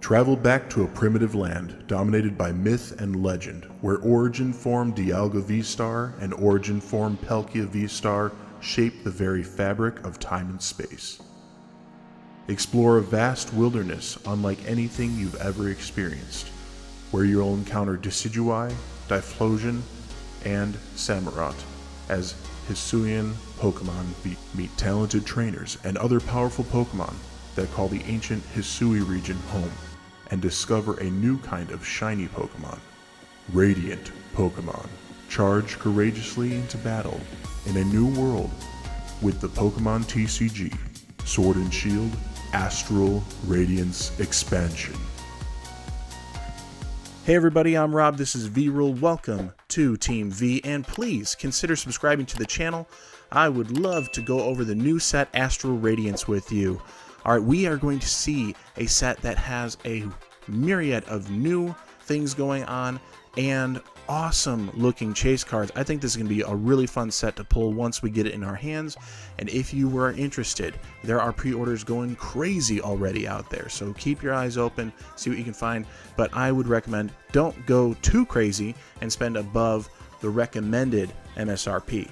Travel back to a primitive land dominated by myth and legend, where origin form Dialga V-Star and origin form Palkia V-Star shape the very fabric of time and space. Explore a vast wilderness unlike anything you've ever experienced, where you'll encounter Decidueye, Diflosion, and Samurott as Hisuian Pokemon meet talented trainers and other powerful Pokemon that call the ancient Hisui region home, and discover a new kind of shiny Pokemon, Radiant Pokemon. Charge courageously into battle in a new world with the Pokemon TCG Sword and Shield Astral Radiance expansion. Hey everybody, I'm Rob, this is VRule. Welcome to Team V, and please consider subscribing to the channel. I would love to go over the new set Astral Radiance with you. Alright, we are going to see a set that has a myriad of new things going on and awesome looking chase cards. I think this is going to be a really fun set to pull once we get it in our hands, and if you were interested, there are pre-orders going crazy already out there, so keep your eyes open, see what you can find, but I would recommend don't go too crazy and spend above the recommended MSRP.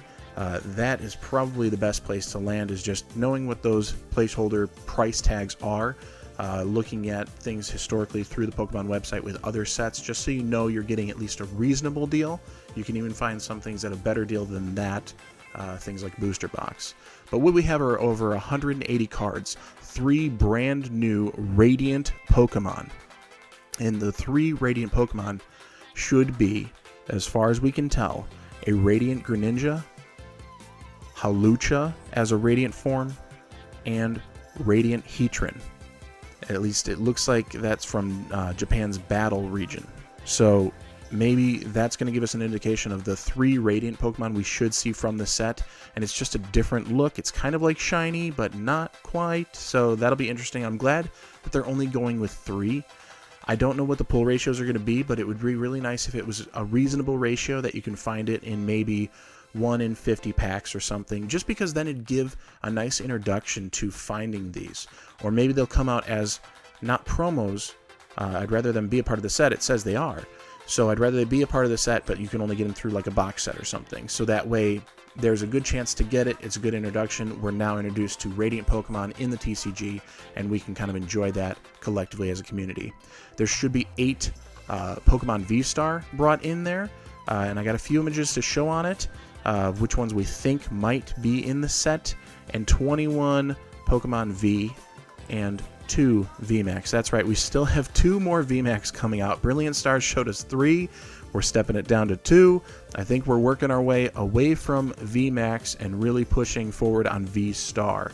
That is probably the best place to land, is just knowing what those placeholder price tags are, looking at things historically through the Pokemon website with other sets, just so you know you're getting at least a reasonable deal. You can even find some things at a better deal than that, things like Booster Box. But what we have are over 180 cards, 3 brand new Radiant Pokemon. And the 3 Radiant Pokemon should be, as far as we can tell, a Radiant Greninja, Hawlucha as a Radiant form, and Radiant Heatran. At least it looks like that's from Japan's Battle region. So maybe that's going to give us an indication of the 3 Radiant Pokemon we should see from the set. And it's just a different look. It's kind of like shiny, but not quite. So that'll be interesting. I'm glad that they're only going with 3. I don't know what the pull ratios are going to be, but it would be really nice if it was a reasonable ratio that you can find it in maybe 1 in 50 packs or something, just because then it'd give a nice introduction to finding these. Or maybe they'll come out as not promos. I'd rather them be a part of the set. It says they are, so I'd rather they be a part of the set, but you can only get them through like a box set or something, so that way there's a good chance to get it. It's a good introduction. We're now introduced to Radiant Pokemon in the TCG, and we can kind of enjoy that collectively as a community. There should be 8 Pokemon V-Star brought in there, and I got a few images to show on it, which ones we think might be in the set, and 21 Pokemon V and 2 VMAX. That's right, we still have 2 more VMAX coming out. Brilliant Stars showed us 3. We're stepping it down to 2. I think we're working our way away from VMAX and really pushing forward on V-Star.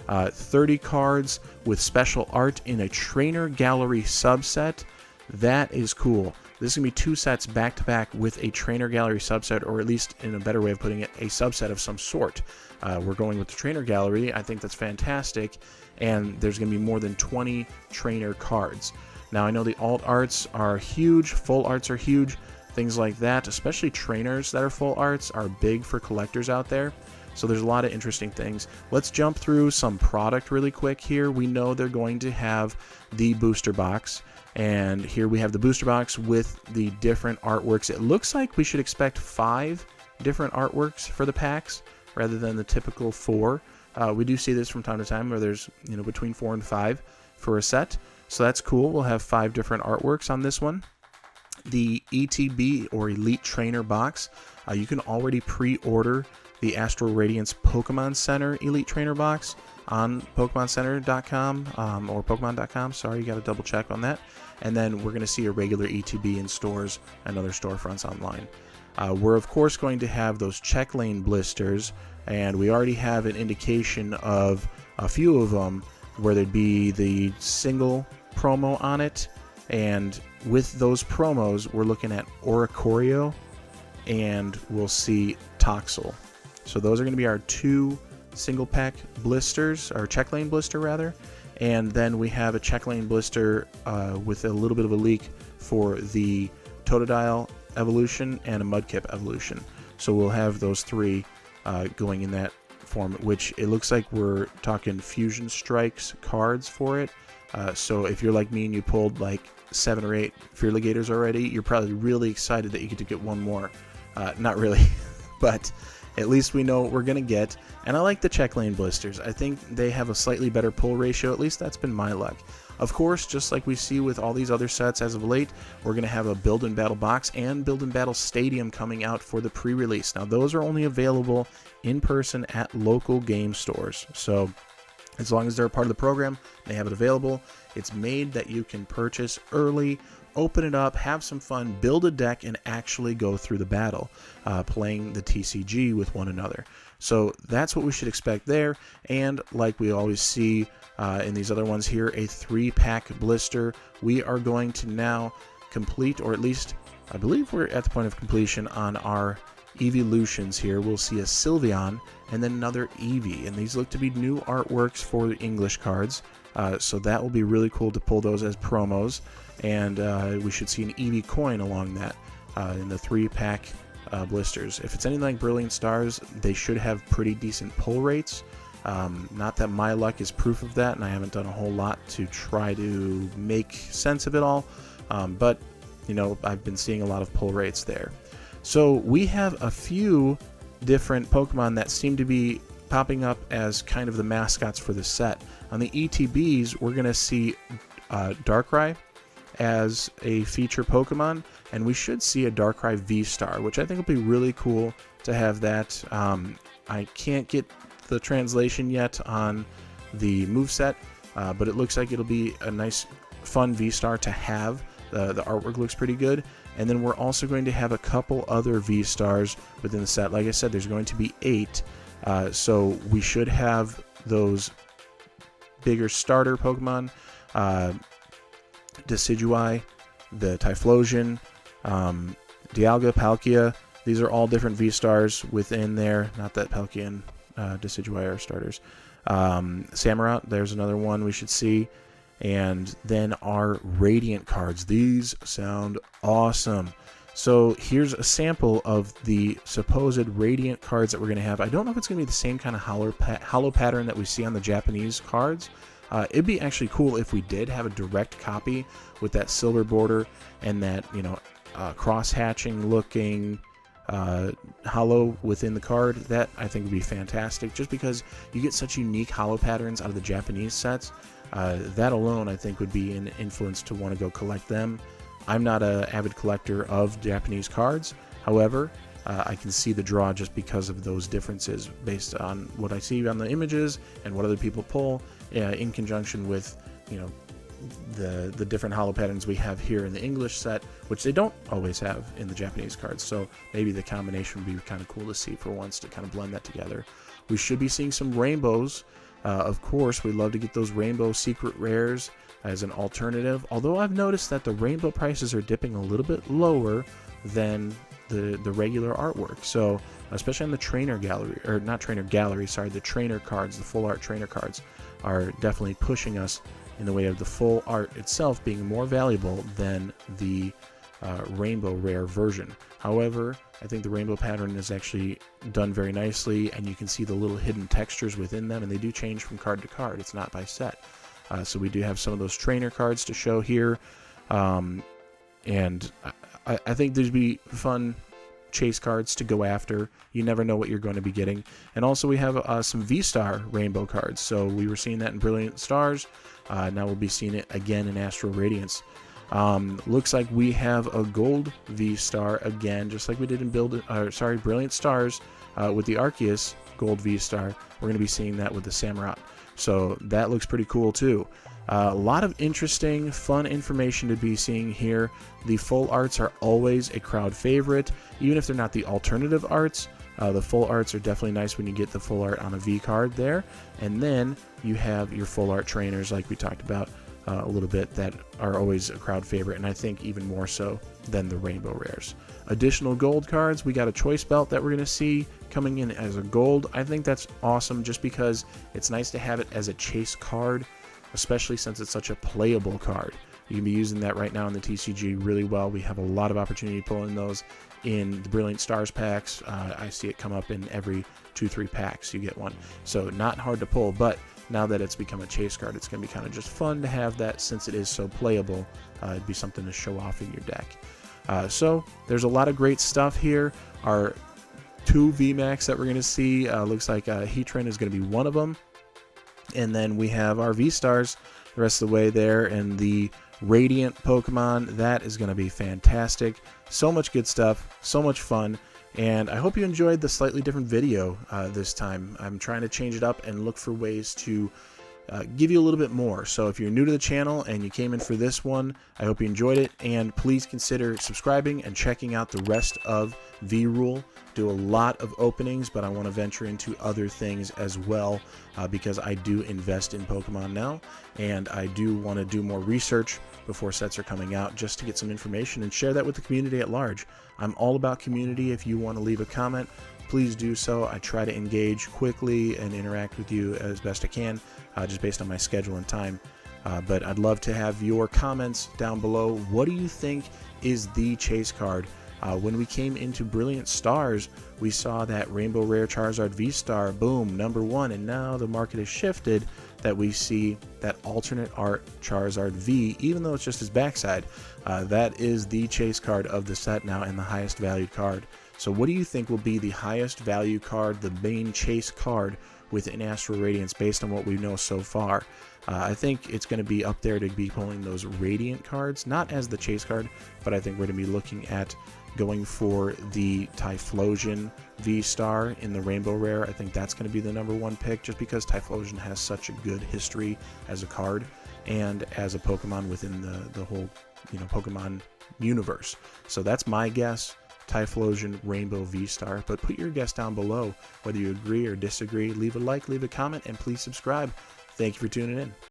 30 cards with special art in a trainer gallery subset. That is cool. This is going to be 2 sets back-to-back with a trainer gallery subset, or at least, in a better way of putting it, a subset of some sort. We're going with the trainer gallery. I think that's fantastic, and there's going to be more than 20 trainer cards. Now, I know the alt arts are huge, full arts are huge, things like that, especially trainers that are full arts are big for collectors out there. So there's a lot of interesting things. Let's jump through some product really quick here. We know they're going to have the booster box. And here we have the booster box with the different artworks. It looks like we should expect 5 different artworks for the packs rather than the typical 4. We do see this from time to time where there's, between 4 and 5 for a set. So that's cool. We'll have 5 different artworks on this one. The ETB, or Elite Trainer box, you can already pre-order the Astral Radiance Pokemon Center Elite Trainer box on PokemonCenter.com or Pokemon.com. Sorry, you got to double check on that. And then we're going to see a regular ETB in stores and other storefronts online. We're of course going to have those check lane blisters, and we already have an indication of a few of them where there'd be the single promo on it. And with those promos, we're looking at Oricorio and we'll see Toxel. So those are going to be our 2 single pack blisters, or check lane blister rather, and then we have a check lane blister with a little bit of a leak for the Totodile evolution and a Mudkip evolution. So we'll have those 3 going in that form, which it looks like we're talking Fusion Strikes cards for it. So if you're like me and you pulled like 7 or 8 Fearligators already, you're probably really excited that you get to get one more. Not really, but at least we know what we're going to get. And I like the check lane blisters. I think they have a slightly better pull ratio. At least that's been my luck. Of course, just like we see with all these other sets as of late, we're going to have a Build and Battle box and Build and Battle Stadium coming out for the pre-release. Now, those are only available in person at local game stores. So as long as they're a part of the program, they have it available. It's made that you can purchase early, open it up, have some fun, build a deck, and actually go through the battle, playing the TCG with one another. So that's what we should expect there. And like we always see in these other ones here, a 3-pack blister. We are going to now complete, or at least I believe we're at the point of completion on our evolutions here. We'll see a Sylveon and then another Eevee, and these look to be new artworks for the English cards. So that will be really cool to pull those as promos, and we should see an Eevee coin along that in the 3-pack blisters. If it's anything like Brilliant Stars, they should have pretty decent pull rates. Not that my luck is proof of that, and I haven't done a whole lot to try to make sense of it all, but you know, I've been seeing a lot of pull rates there. So we have a few different Pokemon that seem to be popping up as kind of the mascots for the set. On the ETBs, we're going to see Darkrai as a feature Pokemon, and we should see a Darkrai V-Star, which I think will be really cool to have that. I can't get the translation yet on the moveset, but it looks like it'll be a nice, fun V-Star to have. The artwork looks pretty good. And then we're also going to have a couple other V-Stars within the set. Like I said, there's going to be 8. So we should have those bigger starter Pokemon. Decidueye, the Typhlosion, Dialga, Palkia. These are all different V-Stars within there. Not that Palkia and Decidueye are starters. Samurott, there's another one we should see. And then our Radiant cards. These sound awesome. So here's a sample of the supposed Radiant cards that we're going to have. I don't know if it's going to be the same kind of hollow pattern that we see on the Japanese cards. It'd be actually cool if we did have a direct copy with that silver border and that, you know, cross-hatching looking hollow within the card. That I think would be fantastic, just because you get such unique hollow patterns out of the Japanese sets. That alone, I think, would be an influence to want to go collect them. I'm not an avid collector of Japanese cards. However, I can see the draw just because of those differences based on what I see on the images and what other people pull, in conjunction with, you know, the different hollow patterns we have here in the English set, which they don't always have in the Japanese cards. So maybe the combination would be kind of cool to see for once, to kind of blend that together. We should be seeing some rainbows. Of course, we love to get those rainbow secret rares as an alternative, although I've noticed that the rainbow prices are dipping a little bit lower than the regular artwork. So especially on the trainer gallery, or not trainer gallery, sorry, the trainer cards, the full art trainer cards are definitely pushing us in the way of the full art itself being more valuable than the rainbow rare version. However, I think the rainbow pattern is actually done very nicely, and you can see the little hidden textures within them, and they do change from card to card. It's not by set. So we do have some of those trainer cards to show here, and I think there'd be fun chase cards to go after. You never know what you're going to be getting. And also we have some V-Star rainbow cards. So we were seeing that in Brilliant Stars. Now we'll be seeing it again in Astral Radiance. Looks like we have a gold V-Star again, just like we did in Brilliant Stars with the Arceus gold V-Star. We're going to be seeing that with the Samurott. So that looks pretty cool too. A lot of interesting, fun information to be seeing here. The full arts are always a crowd favorite, even if they're not the alternative arts. The full arts are definitely nice when you get the full art on a V card there. And then you have your full art trainers, like we talked about a little bit, that are always a crowd favorite, and I think even more so than the rainbow rares. Additional gold cards, we got a choice belt that we're going to see coming in as a gold. I think that's awesome just because it's nice to have it as a chase card, especially since it's such a playable card. You can be using that right now in the TCG really well. We have a lot of opportunity pulling those in the Brilliant Stars packs. I see it come up in every 2-3 packs you get one. So not hard to pull, but now that it's become a chase card, it's going to be kind of just fun to have that since it is so playable. It'd be something to show off in your deck. So there's a lot of great stuff here. Our 2 VMAX that we're going to see, looks like Heatran is going to be one of them. And then we have our V-Stars the rest of the way there, and the Radiant Pokemon. That is going to be fantastic. So much good stuff, so much fun. And I hope you enjoyed the slightly different video this time. I'm trying to change it up and look for ways to give you a little bit more. So if you're new to the channel and you came in for this one, I hope you enjoyed it, and please consider subscribing and checking out the rest of VRule. Do a lot of openings, but I want to venture into other things as well, because I do invest in Pokemon now, and I do want to do more research before sets are coming out, just to get some information and share that with the community at large. I'm all about community. If you want to leave a comment, please do so. I try to engage quickly and interact with you as best I can, just based on my schedule and time. But I'd love to have your comments down below. What do you think is the chase card? When we came into Brilliant Stars, we saw that Rainbow Rare Charizard V-Star, boom, #1, and now the market has shifted that we see that alternate art Charizard V, even though it's just his backside. That is the chase card of the set now and the highest valued card. So what do you think will be the highest value card, the main chase card within Astral Radiance based on what we know so far? I think it's going to be up there to be pulling those Radiant cards, not as the chase card, but I think we're going to be looking at going for the Typhlosion V-Star in the Rainbow Rare. I think that's going to be the #1 pick, just because Typhlosion has such a good history as a card and as a Pokemon within the whole Pokemon universe. So that's my guess. Typhlosion Rainbow V-Star, but put your guess down below whether you agree or disagree. Leave a like, leave a comment, and please subscribe. Thank you for tuning in.